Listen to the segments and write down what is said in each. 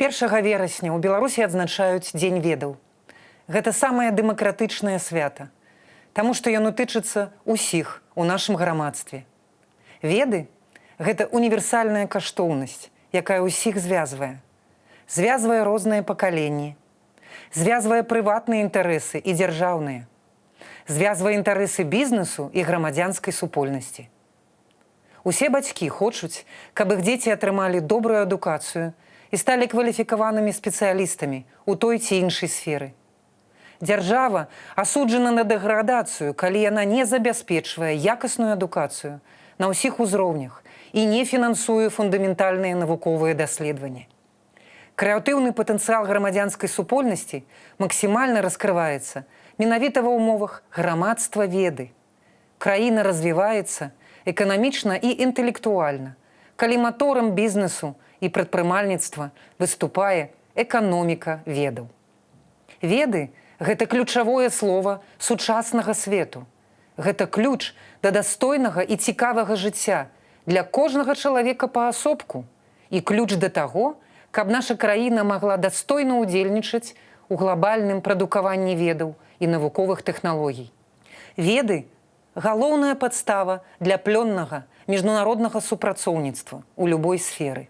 1 верасня ў Беларусі адзначаюць Дзень ведаў. Гэта самае дэмакратычнае свята, таму што яно тычыцца ўсіх у нашым грамадстве. Веды – гэта універсальная каштоўнасць, якая ўсіх звязвае. Звязвае розныя пакаленні, звязвае прыватныя інтарэсы і дзяржаўныя, звязвае інтарэсы бізнесу і грамадзянскай супольнасці. Усе бацькі хочуць, каб іх дзеці атрымалі добрую адукацыю і сталі кваліфікаванымі спецыялістамі ў той ці іншай сферы. Дзяржава асуджана на дэградацыю, калі яна не забяспечвае якасную адукацыю на ўсіх узроўнях і не фінансуе фундаментальныя навуковыя даследаванні. Крэатыўны патэнцыял грамадзянскай супольнасці максімальна раскрываецца менавіта ва ўмовах грамадства веды. Краіна развіваецца эканамічна і інтэлектуальна, калі маторам бізнесу і прадпрымальніцтва выступае эканоміка ведаў. Веды – гэта ключавое слова сучаснага свету. Гэта ключ да дастойнага і цікавага жыцця для кожнага чалавека паасобку і ключ да таго, каб наша краіна магла дастойна ўдзельнічаць у глобальным прадукаванні ведаў і навуковых тэхналогій. Веды – галоўная падстава для плённага міжнароднага супрацоўніцтва ў любой сферы.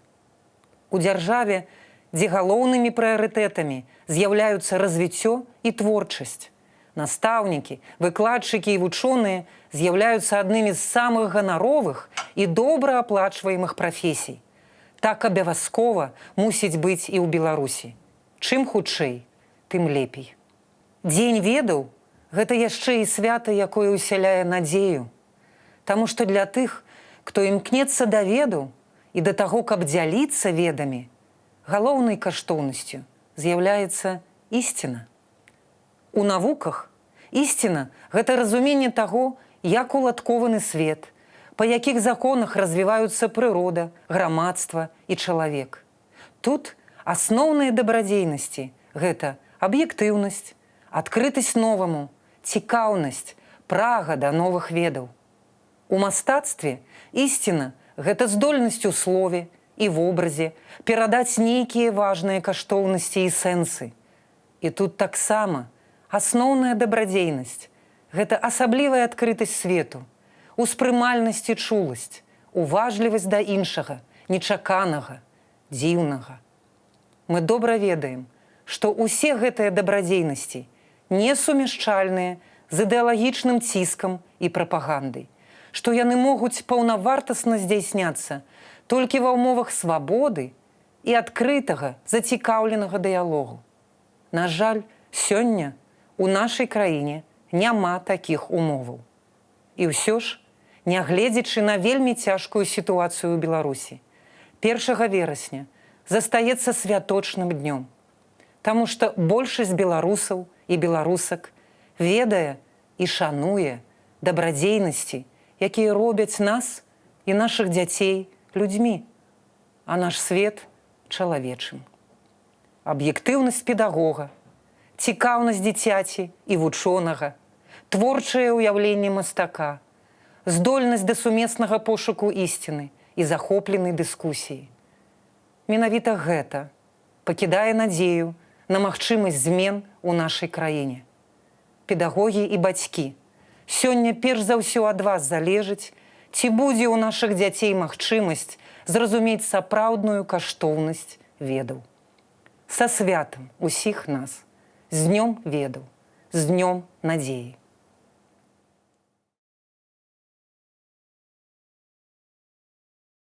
У дзяржаве, дзе галоўнымі прыярытэтамі з'яўляюцца развіццё і творчасць, настаўнікі, выкладчыкі і вучоныя з'яўляюцца аднымі з самых ганаровых і добра аплачваемых прафесій. Так абавязкова мусіць быць і ў Беларусі. Чым хутчэй, тым лепей. Дзень ведаў – гэта яшчэ і свята, якое ўсяляе надзею. Таму што для тых, хто імкнецца да ведаў і да таго, каб дзяліцца ведамі, галоўнай каштоўнасцю з'яўляецца ісціна. У навуках ісціна – гэта разуменне таго, як уладкованы свет, па якіх законах развіваюцца прырода, грамадства і чалавек. Тут асноўныя дабрадзейнасці – гэта аб'ектыўнасць, адкрытасць новаму, цікаўнасць, прага да новых ведаў. У мастацтве ісціна – гэта здольнасць у слове і вобразе перадаць нейкія важныя каштоўнасці і сэнсы. І тут таксама асноўная дабрадзейнасць – гэта асаблівая адкрытасць свету, успрымальнасць і чуласць, уважлівасць да іншага, нечаканага, дзіўнага. Мы добра ведаем, што ўсе гэтыя дабрадзейнасці несумяшчальныя з ідэалагічным ціскам і прапагандай, што яны могуць паўнавартасна здзяйсняцца толькі ва ўмовах свабоды і адкрытага, зацікаўленага дыялогу. На жаль, сёння у нашай краіне няма такіх умоваў. І ўсё ж, нягледзячы на вельмі цяжкую сітуацыю ў Беларусі, 1 верасня застаецца святочным днём, таму што большасць беларусаў і беларусак ведае і шануе дабрадзейнасці, якія робяць нас і нашых дзяцей людзьмі, а наш свет чалавечым. Аб'ектыўнасць педагога, цікаўнасць дзіцяці і вучонага, творчае ўяўленне мастака, здольнасць да сумеснага пошуку ісціны і захопленай дыскусіі. Менавіта гэта пакідае надзею на магчымасць змен у нашай краіне. Педагогі і бацькі, сёння перш за ўсё ад вас залежыць, ці будзе ў нашых дзяцей магчымасць зразумець сапраўдную каштоўнасць ведаў. Са святам усіх нас! З днём ведаў, з днём надзеі!